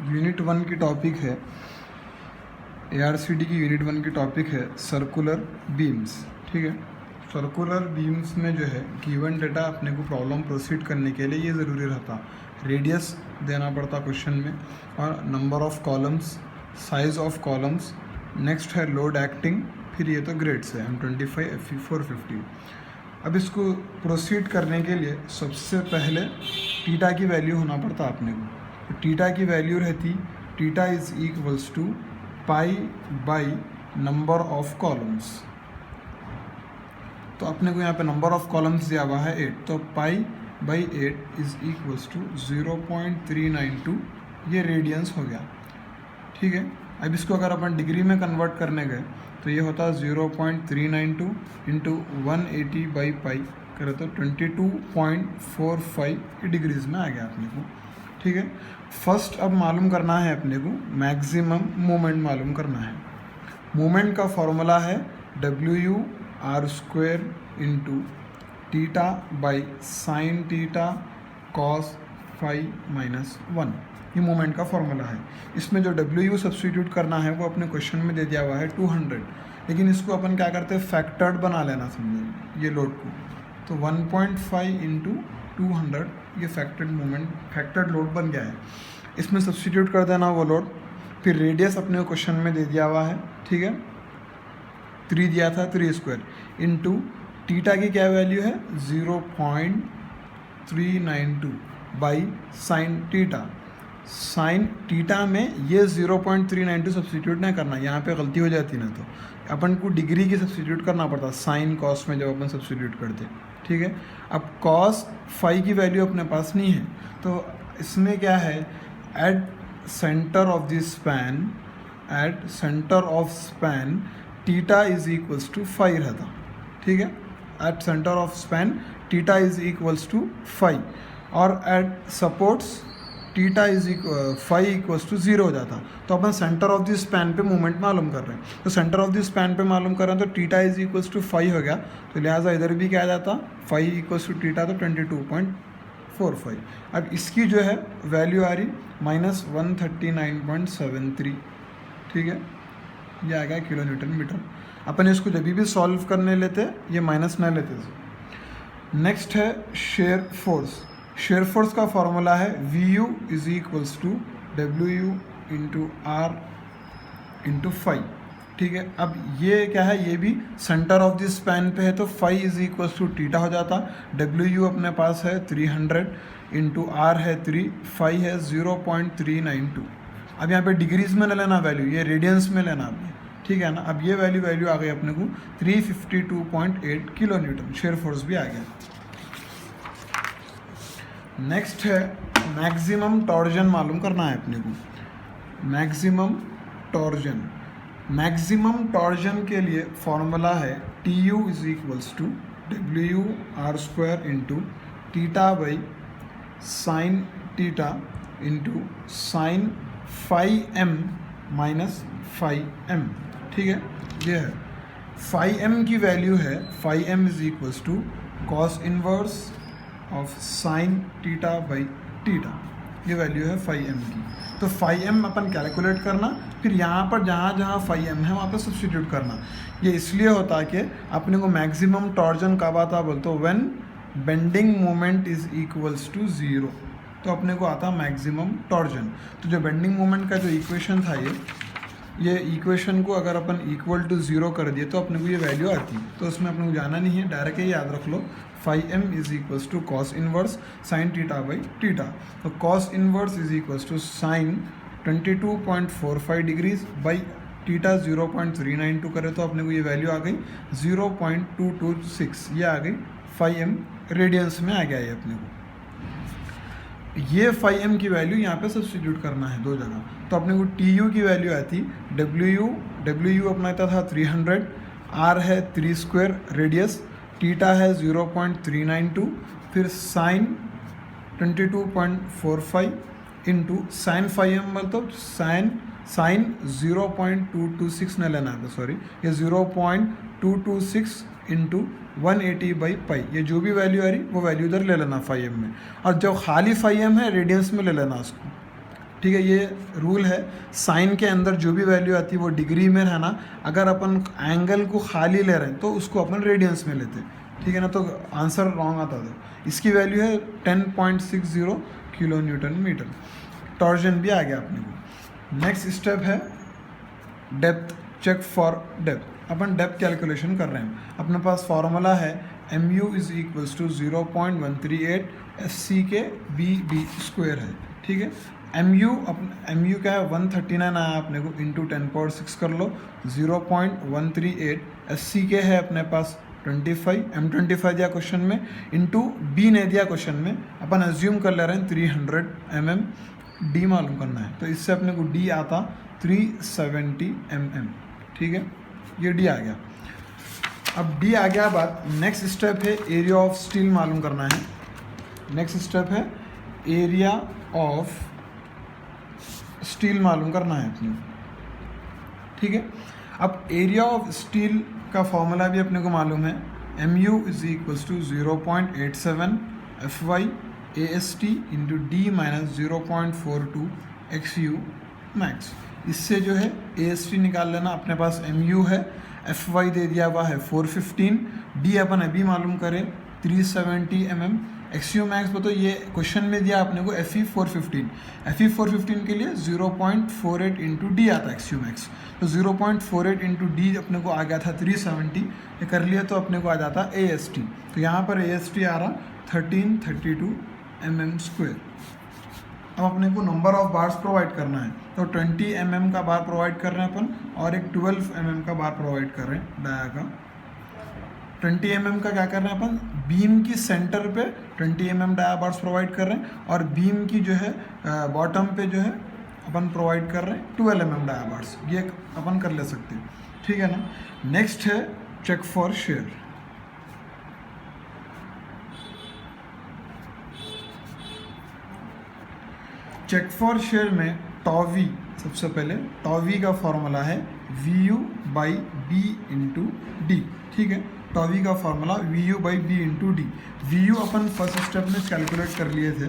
Unit 1 की topic है, ARCD की यूनिट 1 की टॉपिक है सर्कुलर बीम्स। ठीक है, सर्कुलर बीम्स में जो है गिवन डेटा अपने को प्रॉब्लम प्रोसीड करने के लिए ये ज़रूरी रहता, रेडियस देना पड़ता क्वेश्चन में और number of columns, size of columns, next है लोड एक्टिंग, फिर ये तो ग्रेड्स है M25 FE 450। अब इसको प्रोसीड करने के लिए सबसे पहले टीटा की वैल्यू होना पड़ता अपने को। तो टीटा की वैल्यू रहती theta is equals to pi by number of columns. तो अपने को यहाँ पे नंबर ऑफ कॉलम्स दिया हुआ है 8, तो pi by 8 is equals to 0.392, ये रेडियंस हो गया। ठीक है, अब इसको अगर अपन डिग्री में कन्वर्ट करने गए तो ये होता है 0.392 इंटू 180 बाई पाई करे तो 22.45 डिग्रीज में आ गया अपने को। ठीक है, फर्स्ट अब मालूम करना है अपने को मैक्सिमम मोमेंट मालूम करना है। मोमेंट का फॉर्मूला है WU(r² into theta by sine theta cos phi minus 1, ये मोमेंट का फॉर्मूला है। इसमें जो WU सब्स्टिट्यूट करना है वो अपने क्वेश्चन में दे दिया हुआ है 200, लेकिन इसको अपन क्या करते हैं फैक्टर्ड बना लेना, समझे ये लोड को। तो 1.5 इंटू 200 ये फैक्टर्ड मोमेंट, फैक्टर्ड लोड बन गया है। इसमें सब्स्टिट्यूट कर देना वो लोड, फिर रेडियस अपने क्वेश्चन में दे दिया हुआ है। ठीक है, 3 दिया था, 3² इंटू टीटा की क्या वैल्यू है 0.392 by sine theta. Sine theta में ये 0.392 सब्स्टिट्यूट नहीं करना, यहाँ पे गलती हो जाती ना, तो अपन को डिग्री की सब्स्टिट्यूट करना पड़ता साइन कॉस में जब अपन सब्स्टिट्यूट करते। ठीक है, अब कॉस फाई की वैल्यू अपने पास नहीं है, तो इसमें क्या है at centre of the span, at centre of span theta is equals to 5 रहता। ठीक है, at centre of span theta is equals to 5 और at supports theta is phi equals to 0 हो जाता। तो अपन सेंटर ऑफ द स्पैन पे movement मालूम कर रहे हैं, तो सेंटर ऑफ द स्पैन पे मालूम कर रहे हैं तो टीटा इज इक्वल्स टू 5 हो गया, तो लिहाजा इधर भी क्या आ जाता 5 इक्वल्स टू टीटा, तो 22.45। अब इसकी जो है वैल्यू आ रही -139.73। ठीक है, ये आ गया किलो न्यूटन मीटर। अपन इसको जब भी सॉल्व करने लेते ये माइनस ना लेते। नेक्स्ट है शेयर फोर्स। शेयर फोर्स का फॉर्मूला है VU is equals to WU into R into phi. ठीक है, अब ये क्या है, ये भी सेंटर ऑफ द स्पैन पे है, तो phi is equals to theta हो जाता। WU अपने पास है 300 इंटू R है 3, फाई है 0.392। अब यहाँ पे डिग्रीज में न लेना वैल्यू, ये रेडियंस में लेना आपने। ठीक है ना, अब ये वैल्यू आ गई अपने को 352.8 किलो न्यूटन, शेयर फोर्स भी आ गया। नेक्स्ट है मैक्सिमम टॉर्जन मालूम करना है अपने को। मैक्सिमम टॉर्जन, मैक्सिमम टॉर्जन के लिए फॉर्मूला है TU is equals to WU(r² into theta by sine theta into sine phi m minus phi m। ठीक है, ये है फाई m की वैल्यू है phi m is equals to cos inverse of sine theta by theta, ये value है phi m की। तो फाई m अपन कैलकुलेट करना, फिर यहाँ पर जहाँ जहाँ फाई m है वहाँ पर सब्स्टिट्यूट करना। ये इसलिए होता है कि अपने को मैक्सिमम टॉर्जन कब आता बोलते when bending moment is equals to 0, तो अपने को आता मैक्सिमम टॉर्जन। तो जो बेंडिंग मोमेंट का जो इक्वेशन था ये इक्वेशन को अगर अपन इक्वल टू 0 कर दिए तो अपने को ये वैल्यू आती है। तो उसमें अपने को जाना नहीं है, डायरेक्ट ही याद रख लो phi m is equals to cos inverse sine theta by theta. तो cos inverse is equals to sine 22.45 degrees by theta 0.392 करे तो अपने को ये वैल्यू आ गई 0.226, ये आ गई फाई m रेडियंस में आ गया ये अपने को। ये फाई m की वैल्यू यहाँ पे सब्स्टिट्यूट करना है दो जगह, तो अपने को TU की वैल्यू आती WU अपना था 300, R है 3² रेडियस, टीटा है 0.392, फिर sine 22.45 into sine phi m मतलब साइन 0.226 न लेना है, सॉरी ये 0.226 इंटू 180 बाई पाई, ये जो भी वैल्यू आ रही वो वैल्यू इधर ले लेना फाई m में, और जो खाली फाई m है रेडियंस में ले लेना उसको। ठीक है, ये रूल है, साइन के अंदर जो भी वैल्यू आती है वो डिग्री में रहना, अगर अपन एंगल को खाली ले रहे हैं तो उसको अपन रेडियंस में लेते हैं, ठीक है ना, तो आंसर रॉन्ग आता था। इसकी वैल्यू है 10.60 किलो न्यूटन मीटर। टॉर्जन भी आ गया अपने को। नेक्स्ट स्टेप है डेप्थ, चेक फॉर डेप्थ। अपन डेप्थ कैलकुलेशन कर रहे हैं, अपने पास फार्मूला है mu is equals to 0.138 SC के BD स्क्वायर है, ठीक है। mu क्या है 139 आया अपने को, इंटू 10⁶ कर लो, 0.138 SC के है अपने पास 25, M25 दिया क्वेश्चन में, इंटू B ने दिया क्वेश्चन में, अपन एज्यूम कर ले रहे हैं 300 mm, D मालूम करना है, तो इससे अपने को D आता 370 mm, ठीक है, ये D आ गया। अब D आ गया बाद नेक्स्ट स्टेप है एरिया ऑफ स्टील मालूम करना है। नेक्स्ट स्टेप है एरिया ऑफ स्टील मालूम करना है अपने, ठीक है। अब एरिया ऑफ स्टील का फॉर्मूला भी अपने को मालूम है, mu is equals to 0.87 FY AST into D minus 0.42 XU max. इससे जो है AST निकाल लेना, अपने पास mu है, FY दे दिया हुआ है 415, D अपन अभी मालूम करें 370 mm, XU मैक्स तो ये क्वेश्चन में दिया अपने को FE 415 के लिए 0.48 इंटू D आता है XU मैक्स, तो 0.48 इंटू D अपने को आ गया था 370, ये कर लिया तो अपने को आ जाता AST, तो यहाँ पर AST आ रहा 1332 mm स्क्वायर। अब अपने को नंबर ऑफ बार्स प्रोवाइड करना है, तो 20 mm का बार प्रोवाइड कर रहे हैं अपन, और एक 12 mm का बार प्रोवाइड कर रहे हैं डाया का। 20 mm का क्या कर रहे हैं अपन, बीम की सेंटर पे 20 mm डाया बार्स प्रोवाइड कर रहे हैं, और बीम की जो है बॉटम पे जो है अपन प्रोवाइड कर रहे हैं 12 mm डाया बार्स, ये अपन कर ले सकते हैं, ठीक है ना। नेक्स्ट है check for shear. Check for shear में टॉवी, सबसे पहले टॉवी का फॉर्मूला है VU/B इंटू D, ठीक है। टॉवी का formula VU/B into D। VU अपन फर्स्ट स्टेप में कैलकुलेट कर लिए थे,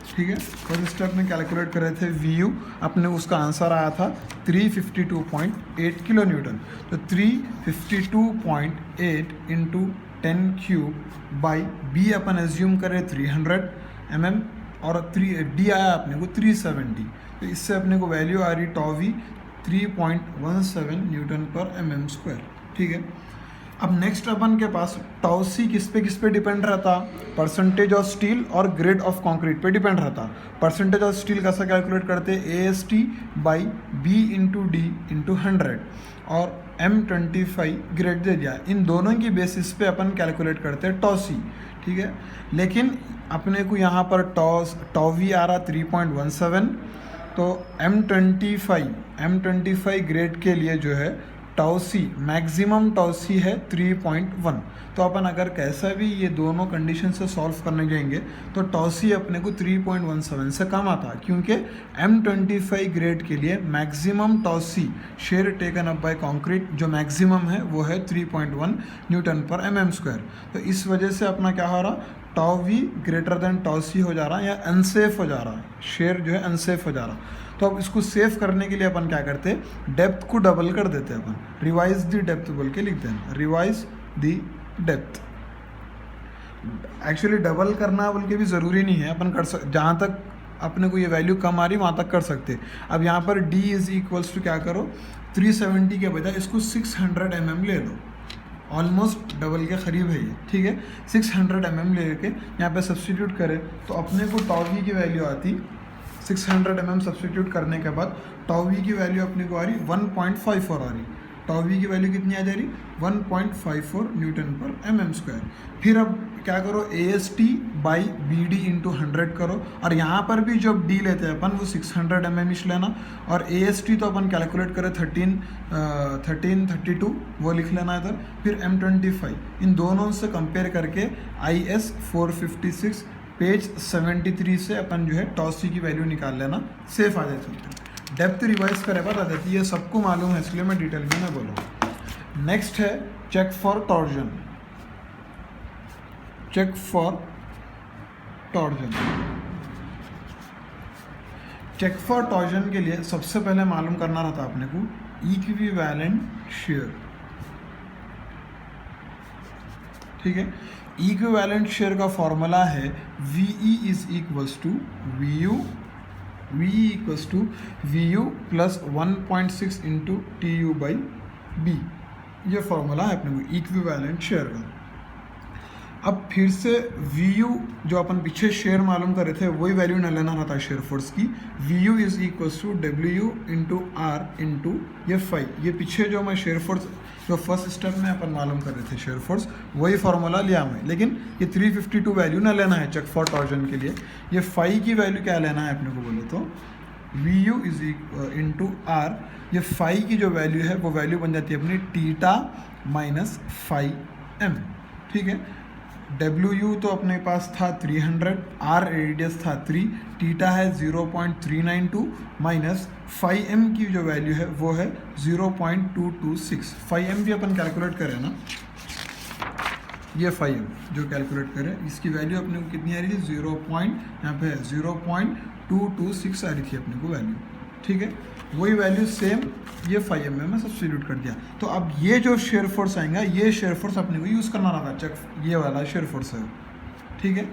ठीक है, फर्स्ट स्टेप में कैलकुलेट कर रहे थे VU, अपने उसका आंसर आया था 352.8 किलो न्यूटन, तो 352.8 इंटू 10³ अपन एज्यूम करें 300 mm, और D आया अपने को 370, तो इससे अपने को वैल्यू आ रही टॉवी 3.17 न्यूटन पर mm स्क्वायर, ठीक है। अब नेक्स्ट अपन के पास टॉसी किस पे डिपेंड रहता, परसेंटेज ऑफ स्टील और ग्रेड ऑफ कंक्रीट पे डिपेंड रहता। परसेंटेज ऑफ स्टील कैसा कैलकुलेट करते, AST/B इंटू D इंटू 100, और M25 ग्रेड दे दिया, इन दोनों की बेसिस पे अपन कैलकुलेट करते हैं टॉसी, ठीक है। लेकिन अपने को यहाँ पर टॉवी आ रहा 3.17, तो M25 ग्रेड के लिए जो है टॉसी मैक्सिमम टॉसी है 3.1, तो अपन अगर कैसा भी ये दोनों कंडीशन से सॉल्व करने जाएंगे तो टॉसी अपने को 3.17 से कम आता, क्योंकि M25 ग्रेड के लिए maximum tau c shear taken up by concrete जो मैक्सिमम है वो है 3.1 न्यूटन पर mm स्क्वायर, तो इस वजह से अपना क्या हो रहा, टॉवी ग्रेटर देन टॉसी हो जा रहा है, या अनसेफ हो जा रहा है, शेयर जो है अनसेफ हो जा रहा। तो अब इसको सेव करने के लिए अपन क्या करते हैं, डेप्थ को डबल कर देते हैं अपन, रिवाइज द डेप्थ बोल के लिखते हैं, revise the depth. Actually double करना बोल के भी ज़रूरी नहीं है, अपन कर जहाँ तक अपने को ये वैल्यू कम आ रही वहाँ तक कर सकते। अब यहाँ पर D इज इक्वल्स टू क्या करो, 370 के बजाय इसको 600 mm ले लो, ऑलमोस्ट डबल के करीब है ये, ठीक है। 600 mm ले के यहाँ पे सब्सटीट्यूट करें तो अपने को टॉवी की वैल्यू आती 600 mm सब्सटीट्यूट करने के बाद टॉवी की वैल्यू अपने को आ रही 1.54 आ रही, टॉवी की वैल्यू कितनी आ जा रही 1.54 न्यूटन पर mm स्क्वायर। फिर अब क्या करो, AST/BD इंटू 100 करो, और यहाँ पर भी जब D लेते हैं अपन वो 600 mm लेना, और AST तो अपन कैलकुलेट करें 1332 वो लिख लेना इधर, फिर M25, इन दोनों से कंपेयर करके IS 456 पेज 73 से अपन जो है टॉसी की वैल्यू निकाल लेना, सेफ आ जाती है। डेप्थ रिवाइज करे बाद आ जाती है, सबको मालूम है इसलिए मैं डिटेल में ना बोलूँ। नेक्स्ट है check for torsion. Check for torsion के लिए सबसे पहले मालूम करना रहता अपने को इक्विवेलेंट शेयर, ठीक है। इक्विवेलेंट शेयर का फॉर्मूला है VE is equals to VU plus 1.6 into TU by B। ये फॉर्मूला है अपने को इक्विवेलेंट शेयर का। अब फिर से VU जो अपन पीछे शेयर मालूम कर रहे थे वही वैल्यू न लेना रहता शेयर फोर्स की। VU is equals to WU into R into ये फाई। ये पीछे जो मैं शेयर फोर्स जो फर्स्ट स्टेप में अपन मालूम कर रहे थे शेयर फोर्स वही फार्मूला लिया मैं, लेकिन ये 352 वैल्यू ना लेना है चेक फॉर टॉर्जन के लिए। ये फाई की वैल्यू क्या लेना है अपने को बोले तो VU इज इंटू R। ये फाई की जो वैल्यू है वो वैल्यू बन जाती है अपनी थीटा माइनस फाई M, ठीक है। WU तो अपने पास था 300, R रेडियस था 3, थीटा है 0.392 माइनस 5M की जो वैल्यू है वो है 0.226। 5M भी अपन कैलकुलेट करें ना, ये 5M जो कैलकुलेट करें इसकी वैल्यू अपने को कितनी आ रही थी यहाँ पे 0.226 आ रही थी अपने को वैल्यू, ठीक है। वही वैल्यू सेम ये 5M में मैं सब्स्टिट्यूट कर दिया। तो अब ये जो शेयर फोर्स आएगा ये शेयर फोर्स अपने को यूज़ करना रहा था, चेक ये वाला शेयर फोर्स है, ठीक है।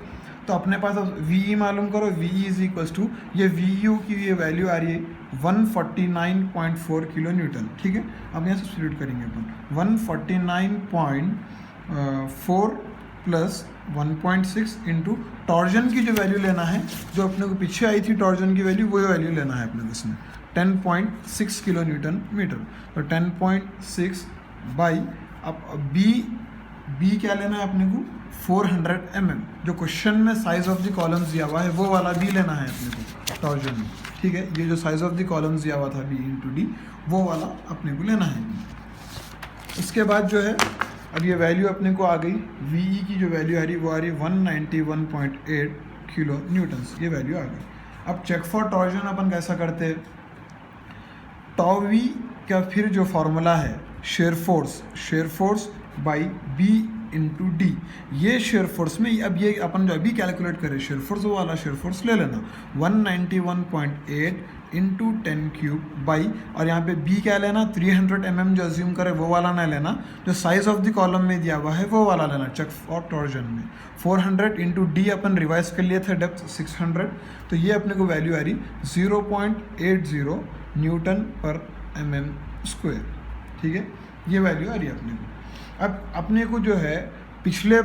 तो अपने पास अब VE मालूम करो, VE इज इक्वल्स टू ये VU की ये वैल्यू आ रही है 149.4 किलो न्यूटन, ठीक है। अब यहाँ सब्स्टिट्यूट करेंगे अपन 149.4 प्लस 1.6 इंटू टॉर्जन की जो वैल्यू लेना है जो अपने को पीछे आई थी टॉर्जन की वैल्यू वही वैल्यू लेना है अपने को इसमें 10.6 किलो न्यूटन मीटर। तो 10.6 बाई अब बी क्या लेना है अपने को 400 mm। जो क्वेश्चन में साइज ऑफ द कॉलम्स दिया हुआ है वो वाला बी लेना है अपने को टॉर्जन में, ठीक है। ये जो साइज ऑफ द कॉलम्स दिया हुआ था B इंटू D वो वाला अपने को लेना है। इसके बाद जो है अब ये वैल्यू अपने को आ गई VE की जो वैल्यू आ रही वो आ रही 191.8 किलो न्यूटन्स, ये वैल्यू आ गई। अब चेक फॉर टॉर्जन अपन कैसा करते हैं, टाउ V का फिर जो फॉर्मूला है shear force by B into D। ये शेयर फोर्स में अब ये अपन जो अभी कैलकुलेट करें शेयर फोर्स वो वाला शेयर फोर्स ले लेना 191.8 इंटू 10 क्यूब बाई और यहाँ पे B क्या लेना 300 mm जो अज्यूम करे वो वाला ना लेना, जो साइज ऑफ द कॉलम में दिया हुआ है वो वाला लेना चेक फॉर टॉर्जन में। 400 इंटू D अपन रिवाइज कर लिए थे डेप्थ 600, तो ये अपने को वैल्यू आ रही 0.80 न्यूटन पर mm², ठीक है। ये वैल्यू आ रही है अपने को। अब अपने को जो है पिछले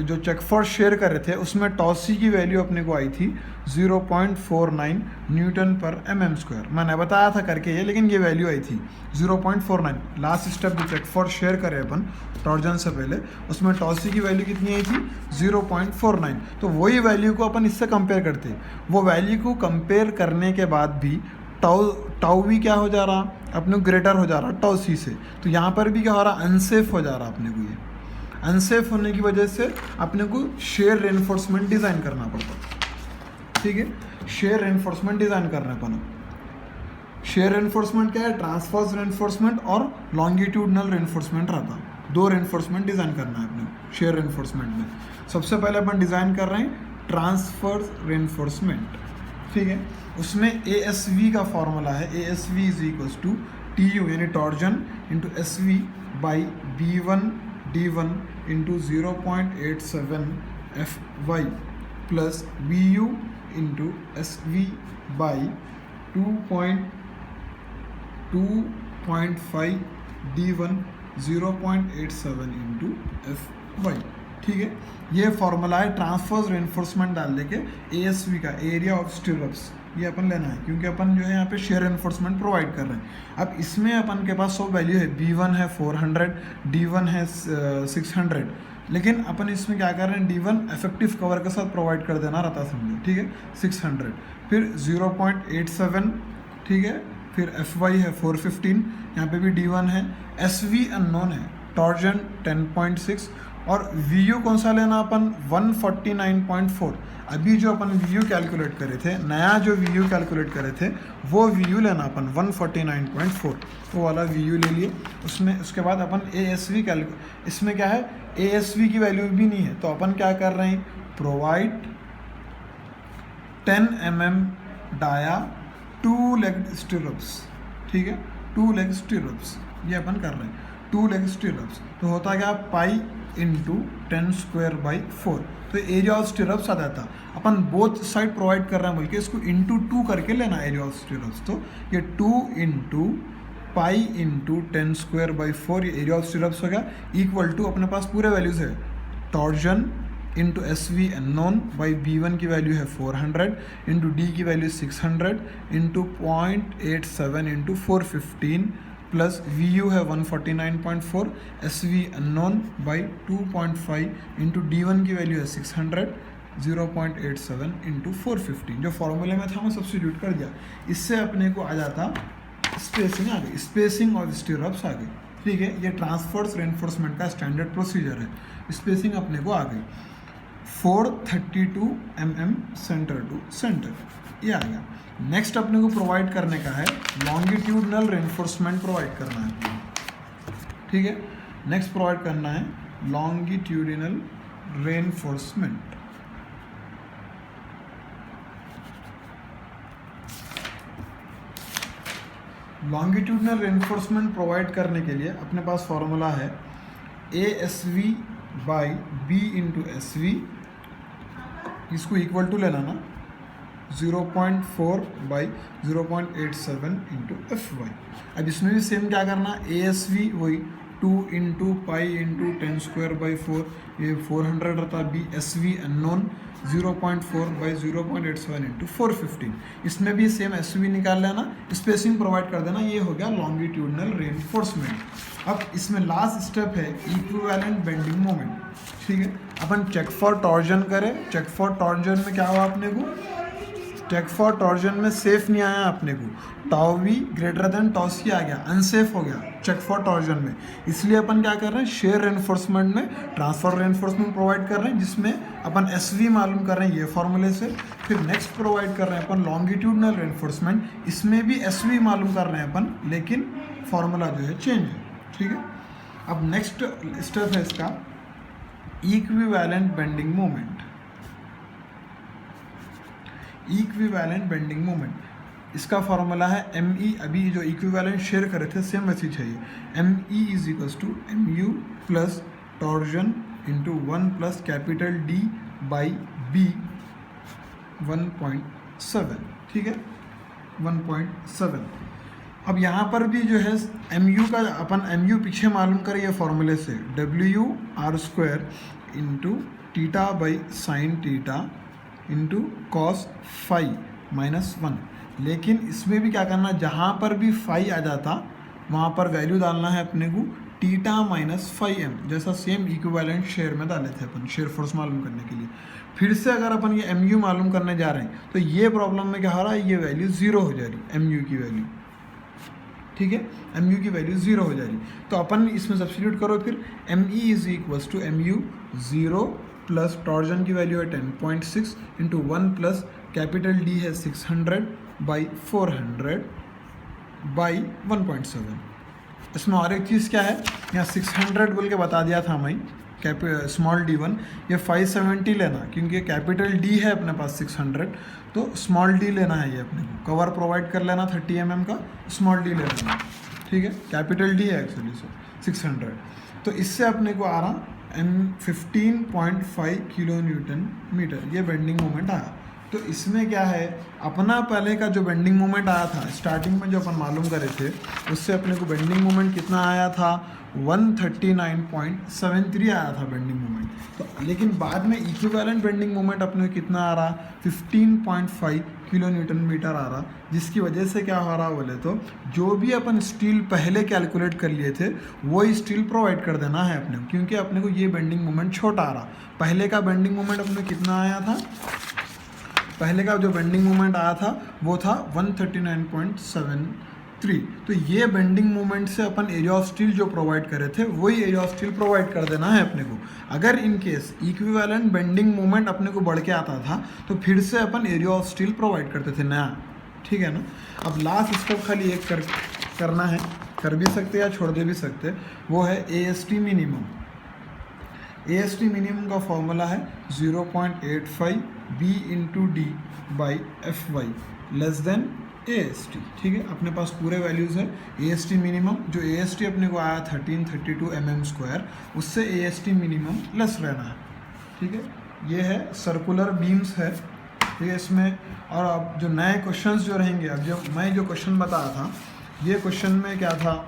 जो चेक फॉर शेयर कर रहे थे उसमें टॉसी की वैल्यू अपने को आई थी 0.49 न्यूटन पर mm²। मैंने बताया था करके ये, लेकिन ये वैल्यू आई थी 0.49। लास्ट स्टेप जो चेक फॉर शेयर करे अपन टॉर्जन से पहले उसमें टॉसी की वैल्यू कितनी आई थी 0.49। तो वही वैल्यू को अपन इससे कंपेयर करते, वो वैल्यू को कंपेयर करने के बाद भी टाउ भी क्या हो जा रहा अपने को ग्रेटर हो जा रहा टाउ सी से। तो यहाँ पर भी क्या हो रहा अनसेफ हो जा रहा अपने को। ये अनसेफ होने की वजह से अपने को शेयर रेनफोर्समेंट डिज़ाइन करना पड़ता, ठीक है। शेयर रेनफोर्समेंट डिज़ाइन करना पड़ा। शेयर रेनफोर्समेंट क्या है, ट्रांसवर्स रेनफोर्समेंट और लॉन्गिट्यूडनल रेनफोर्समेंट रहता। दो रेनफोर्समेंट डिज़ाइन करना है अपने को शेयर रेनफोर्समेंट में। सबसे पहले अपन डिज़ाइन कर रहे हैं ट्रांसवर्स रेनफोर्समेंट, ठीक है। उसमें ASV का फॉर्मूला है, ASV is equals to TU यानी torsion into SV by B1 D1 into 0.87 FY plus BU into SV by 2.5 D1 0.87 into FY, ठीक है। ये फॉर्मूला है ट्रांसवर्स रेनफोर्समेंट डाल देके ASV का एरिया ऑफ स्टिरअप्स ये अपन लेना है, क्योंकि अपन जो है यहाँ पे शेयर रेनफोर्समेंट प्रोवाइड कर रहे हैं। अब इसमें अपन के पास 100 वैल्यू है, B1 है 400, D1 है 600, लेकिन अपन इसमें क्या कर रहे हैं D1 इफेक्टिव कवर के साथ प्रोवाइड कर देना रहता समझो, ठीक है। 600 फिर 0.87, ठीक है। फिर FY है 415, यहाँ पे भी D1 है। SV अननोन है, टॉर्जन 10.6 और VU कौन सा लेना अपन 149.4। अभी जो अपन VU कैलकुलेट करे थे, नया जो VU कैलकुलेट करे थे वो VU लेना अपन 149.4, वो वाला VU ले लिए। उसमें उसके बाद अपन ASV इसमें क्या है ASV की वैल्यू भी नहीं है, तो अपन क्या कर रहे हैं प्रोवाइड 10 mm डाया 2 लेग स्टिरअप्स, ठीक है, 2 लेग स्टिरअप्स ये अपन कर रहे हैं, 2 लेग स्टिरअप्स। तो होता क्या, पाई इंटू 10^²/4, तो एरिया ऑफ स्टिरअप्स आ जाता। अपन बोथ साइड प्रोवाइड कर रहे हैं बल्कि इसको इंटू 2 करके लेना एरिया ऑफ स्टिरअप्स। तो ये 2 इंटू पाई इंटू 10^² ये एरिया ऑफ स्टिरअप्स हो गया, इक्वल टू अपने पास पूरे वैल्यूज है, torsion into S V unknown by B1 की वैल्यू है 400 इंटू डी की value 600 into 0.87 into 415 plus VU है 149.4, SV unknown by 2.5 into D1 की वैल्यू है 600 0.87 इंटू 415। जो फॉर्मूले में था मैं सब्स्टिट्यूट कर दिया, इससे अपने को आ जाता स्पेसिंग आ गई, स्पेसिंग ऑफ स्टिरअप्स आ गई, ठीक है। ये ट्रांसफर्स रेनफोर्समेंट का स्टैंडर्ड प्रोसीजर है, स्पेसिंग अपने को आ गई 432 mm सेंटर टू सेंटर, ये आ गया। नेक्स्ट अपने को प्रोवाइड करने का है लॉन्गिट्यूडनल रेनफोर्समेंट प्रोवाइड करना है, ठीक है। नेक्स्ट प्रोवाइड करना है longitudinal reinforcement. Longitudinal reinforcement provide करने के लिए अपने पास फॉर्मूला है ASV by B into SV, इसको इक्वल टू लेना ना 0.4 बाई 0.87 इंटू FY। अब इसमें भी सेम क्या करना, ASV वही 2 इंटू पाई इंटू 10^² ये 400 रहता, BSV अननोन 0.4 बाई 0.87 इंटू 415। इसमें भी सेम SV निकाल लेना, स्पेसिंग प्रोवाइड कर देना, ये हो गया लॉन्गिट्यूडनल रेनफोर्समेंट। अब इसमें लास्ट स्टेप है इक्विवेलेंट बेंडिंग मोमेंट, ठीक है। अपन चेक फॉर टॉर्जन करें, चेक फॉर टॉर्जन में क्या हुआ अपने को, चेक फॉर टॉर्जन में सेफ नहीं आया अपने को, tau v greater than tau c आ गया, अनसेफ हो गया चेक फॉर टॉर्जन में। इसलिए अपन क्या कर रहे हैं, शेयर रेनफोर्समेंट में ट्रांसफर रेनफोर्समेंट प्रोवाइड कर रहे हैं, जिसमें अपन SV मालूम कर रहे हैं ये फॉर्मूले से। फिर नेक्स्ट प्रोवाइड कर रहे हैं अपन लॉन्गिट्यूडनल रेनफोर्समेंट, इसमें भी SV मालूम कर रहे हैं अपन, लेकिन फॉर्मूला जो है चेंज है, ठीक है। अब नेक्स्ट स्टेप है इसका equivalent bending moment. Equivalent bending moment, इसका फॉर्मूला है ME, अभी जो इक्विवेलेंट शेयर करे थे सेम वैसी चाहिए, ME is equals to MU plus torsion into 1 plus capital D by B 1.7, ठीक है, 1.7। अब यहाँ पर भी जो है MU का अपन MU पीछे मालूम करें ये फॉर्मूले से, WR² into theta by sine theta into cos phi -1। लेकिन इसमें भी क्या करना, जहाँ पर भी फाई आ जाता वहाँ पर वैल्यू डालना है अपने को टीटा -5m, जैसा सेम इक्विवेलेंट शेयर में डाले थे अपन शेयर फोर्स मालूम करने के लिए। फिर से अगर अपन ये MU मालूम करने जा रहे हैं तो ये प्रॉब्लम में क्या हो रहा है, ये वैल्यू 0 हो जा रही, MU की वैल्यू, ठीक है, MU की वैल्यू 0 हो जा रही। तो अपन इसमें सब्स्टिट्यूट करो, फिर ME is equals to MU 0 plus torsion की वैल्यू है 10.6 इंटू 1 प्लस कैपिटल D है 600 बाई 400 बाई 1.7। इसमें और एक चीज़ क्या है, यहाँ 600 बोल के बता दिया था मैं, स्मॉल D1, ये 570 लेना, क्योंकि कैपिटल D है अपने पास 600, तो स्मॉल D लेना है ये अपने को, कवर प्रोवाइड कर लेना 30 mm का, स्मॉल D ले लेना, ठीक है, कैपिटल D है एक्चुअली सो 600। तो इससे अपने को आ रहा 15.5 किलो न्यूटन मीटर, ये बेंडिंग मोमेंट आया। तो इसमें क्या है, अपना पहले का जो बेंडिंग मोमेंट आया था स्टार्टिंग में जो अपन मालूम करे थे, उससे अपने को बेंडिंग मोमेंट कितना आया था, 139.73 आया था बेंडिंग मोमेंट। तो लेकिन बाद में इक्विवेलेंट बेंडिंग मोमेंट अपने को कितना आ रहा, 15.5 किलो न्यूटन मीटर आ रहा, जिसकी वजह से क्या हो रहा बोले तो जो भी अपन स्टील पहले कैलकुलेट कर लिए थे वो स्टील प्रोवाइड कर देना है अपने को, क्योंकि अपने को ये बेंडिंग मोमेंट छोटा आ रहा। पहले का बेंडिंग मोमेंट अपने को कितना आया था, पहले का जो बेंडिंग मोमेंट आया था वो था 139.73। तो ये बेंडिंग मोमेंट से अपन एरिया ऑफ स्टील जो प्रोवाइड करे थे वही एरिया ऑफ स्टील प्रोवाइड कर देना है अपने को। अगर in case equivalent bending moment अपने को बढ़ के आता था तो फिर से अपन एरिया ऑफ स्टील प्रोवाइड करते थे नया, ठीक है ना। अब लास्ट स्टेप खाली एक करना है, कर भी सकते या छोड़ दे भी सकते, वो है AST मिनिमम। AST मिनिमम का फॉर्मूला है 0.85 B into D by FY less than AST, ठीक है, अपने पास पूरे वैल्यूज़ है। AST मिनिमम, जो AST अपने को आया 1332 mm², उससे AST मिनिमम लेस रहना है, ठीक है। ये है सर्कुलर बीम्स है, ठीक है इसमें। और अब जो नए क्वेश्चंस जो रहेंगे, अब जो मैं जो क्वेश्चन बताया था, ये क्वेश्चन में क्या था,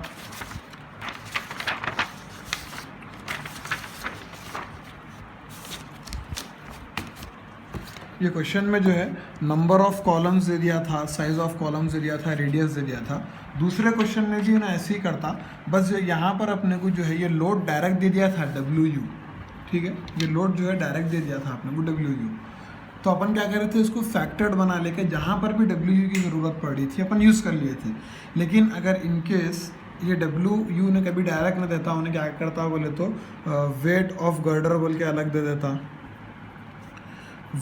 ये क्वेश्चन में जो है नंबर ऑफ कॉलम्स दे दिया था, साइज ऑफ कॉलम्स दे दिया था, रेडियस दे दिया था। दूसरे क्वेश्चन में भी ना ऐसे ही करता, बस जो यहाँ पर अपने को जो है ये लोड डायरेक्ट दे दिया था WU, ठीक है, ये लोड जो है डायरेक्ट दे दिया था अपने को WU। तो अपन क्या कर रहे थे, इसको फैक्टर्ड बना लेके जहाँ पर भी WU की ज़रूरत पड़ रही थी अपन यूज़ कर लिए थे। लेकिन अगर इनकेस ये WU ने कभी डायरेक्ट ना देता, उन्हें क्या करता बोले तो वेट ऑफ गर्डर बोल के अलग दे देता,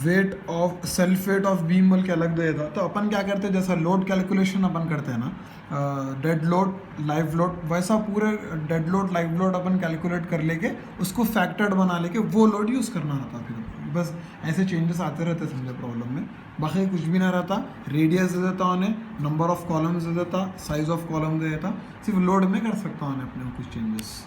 weight of self weight of beam बोल के अलग दे देता। तो अपन क्या करते हैं, जैसा लोड कैलकुलेशन अपन करते हैं ना, डेड लोड लाइव लोड, वैसा पूरे डेड लोड लाइव लोड अपन कैलकुलेट कर लेके उसको फैक्टर्ड बना लेके वो लोड यूज़ करना रहता। फिर बस ऐसे चेंजेस आते रहते समझे प्रॉब्लम में, बाकी कुछ भी ना रहता। रेडियस दे देता उन्हें, नंबर ऑफ कॉलम्स दे देता, साइज ऑफ कॉलम दे देता, सिर्फ लोड में कर सकता उन्हें अपने कुछ चेंजेस।